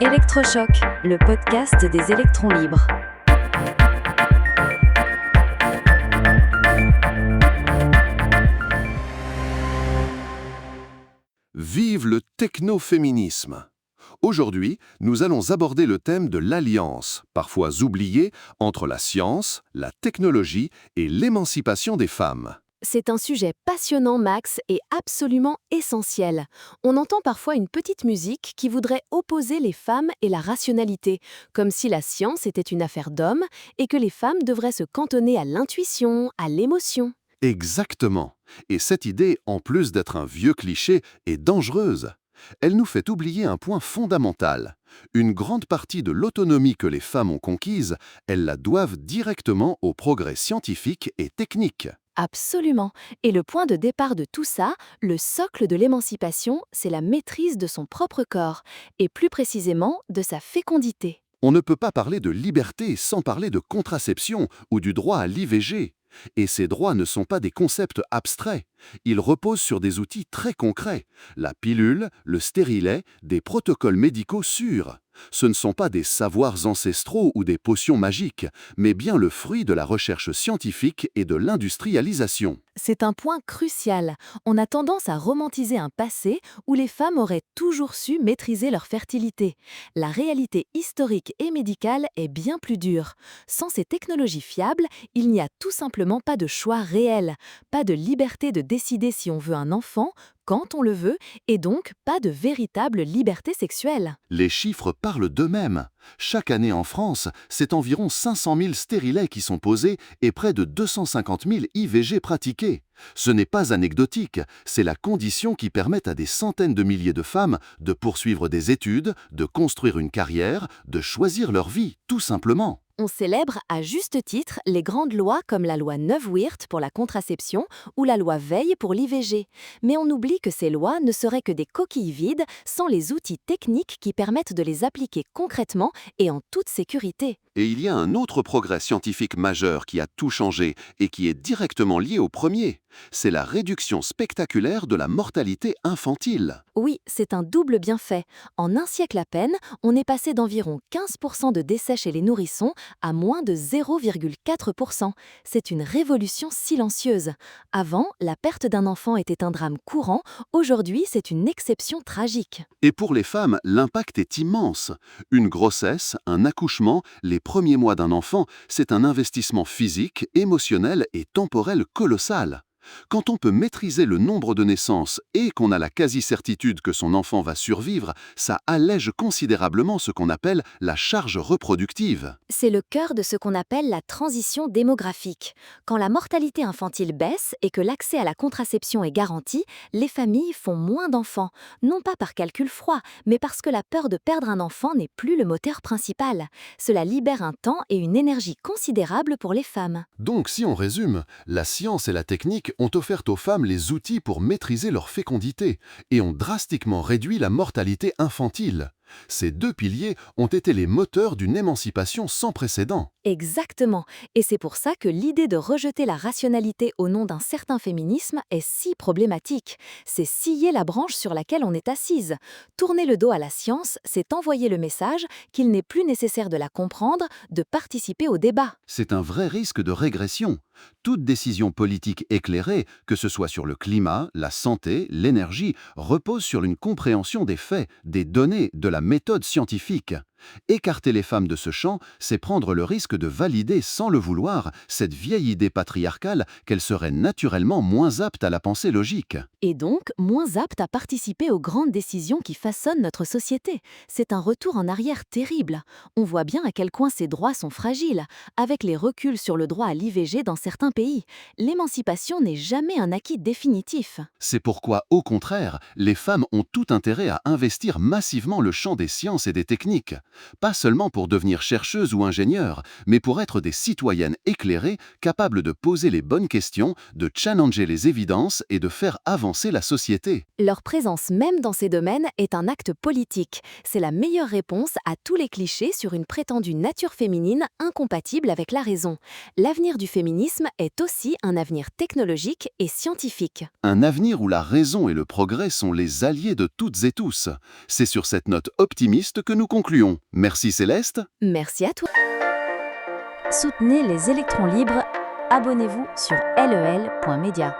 Électrochoc, le podcast des électrons libres. Vive le technoféminisme! Aujourd'hui, nous allons aborder le thème de l'alliance, parfois oubliée, entre la science, la technologie et l'émancipation des femmes. C'est un sujet passionnant, Max, et absolument essentiel. On entend parfois une petite musique qui voudrait opposer les femmes et la rationalité, comme si la science était une affaire d'hommes et que les femmes devraient se cantonner à l'intuition, à l'émotion. Exactement. Et cette idée, en plus d'être un vieux cliché, est dangereuse. Elle nous fait oublier un point fondamental. Une grande partie de l'autonomie que les femmes ont conquise, elles la doivent directement au progrès scientifique et technique. Absolument. Et le point de départ de tout ça, le socle de l'émancipation, c'est la maîtrise de son propre corps, et plus précisément de sa fécondité. On ne peut pas parler de liberté sans parler de contraception ou du droit à l'IVG. Et ces droits ne sont pas des concepts abstraits. Ils reposent sur des outils très concrets. La pilule, le stérilet, des protocoles médicaux sûrs. Ce ne sont pas des savoirs ancestraux ou des potions magiques, mais bien le fruit de la recherche scientifique et de l'industrialisation. C'est un point crucial. On a tendance à romantiser un passé où les femmes auraient toujours su maîtriser leur fertilité. La réalité historique et médicale est bien plus dure. Sans ces technologies fiables, il n'y a tout simplement pas de choix réel, pas de liberté de décider si on veut un enfant, quand on le veut, et donc pas de véritable liberté sexuelle. Les chiffres parlent d'eux-mêmes. Chaque année en France, c'est environ 500 000 stérilets qui sont posés et près de 250 000 IVG pratiqués. Ce n'est pas anecdotique, c'est la condition qui permet à des centaines de milliers de femmes de poursuivre des études, de construire une carrière, de choisir leur vie, tout simplement. On célèbre à juste titre les grandes lois comme la loi Neuwirth pour la contraception ou la loi Veil pour l'IVG. Mais on oublie que ces lois ne seraient que des coquilles vides sans les outils techniques qui permettent de les appliquer concrètement et en toute sécurité. Et il y a un autre progrès scientifique majeur qui a tout changé et qui est directement lié au premier. C'est la réduction spectaculaire de la mortalité infantile. Oui, c'est un double bienfait. En un siècle à peine, on est passé d'environ 15% de décès chez les nourrissons à moins de 0,4%. C'est une révolution silencieuse. Avant, la perte d'un enfant était un drame courant. Aujourd'hui, c'est une exception tragique. Et pour les femmes, l'impact est immense. Une grossesse, un accouchement, les premiers mois d'un enfant, c'est un investissement physique, émotionnel et temporel colossal. Quand on peut maîtriser le nombre de naissances et qu'on a la quasi-certitude que son enfant va survivre, ça allège considérablement ce qu'on appelle la charge reproductive. C'est le cœur de ce qu'on appelle la transition démographique. Quand la mortalité infantile baisse et que l'accès à la contraception est garanti, les familles font moins d'enfants, non pas par calcul froid, mais parce que la peur de perdre un enfant n'est plus le moteur principal. Cela libère un temps et une énergie considérables pour les femmes. Donc si on résume, la science et la technique ont offert aux femmes les outils pour maîtriser leur fécondité et ont drastiquement réduit la mortalité infantile. Ces deux piliers ont été les moteurs d'une émancipation sans précédent. Exactement. Et c'est pour ça que l'idée de rejeter la rationalité au nom d'un certain féminisme est si problématique. C'est scier la branche sur laquelle on est assise. Tourner le dos à la science, c'est envoyer le message qu'il n'est plus nécessaire de la comprendre, de participer au débat. C'est un vrai risque de régression. Toute décision politique éclairée, que ce soit sur le climat, la santé, l'énergie, repose sur une compréhension des faits, des données, de la méthode scientifique. Écarter les femmes de ce champ, c'est prendre le risque de valider sans le vouloir cette vieille idée patriarcale qu'elles seraient naturellement moins aptes à la pensée logique. Et donc moins aptes à participer aux grandes décisions qui façonnent notre société. C'est un retour en arrière terrible. On voit bien à quel point ces droits sont fragiles, avec les reculs sur le droit à l'IVG dans certains pays. L'émancipation n'est jamais un acquis définitif. C'est pourquoi, au contraire, les femmes ont tout intérêt à investir massivement le champ des sciences et des techniques. Pas seulement pour devenir chercheuses ou ingénieures, mais pour être des citoyennes éclairées, capables de poser les bonnes questions, de challenger les évidences et de faire avancer la société. Leur présence même dans ces domaines est un acte politique. C'est la meilleure réponse à tous les clichés sur une prétendue nature féminine incompatible avec la raison. L'avenir du féminisme est aussi un avenir technologique et scientifique. Un avenir où la raison et le progrès sont les alliés de toutes et tous. C'est sur cette note optimiste que nous concluons. Merci Céleste. Merci à toi. Soutenez les électrons libres. Abonnez-vous sur lel.media.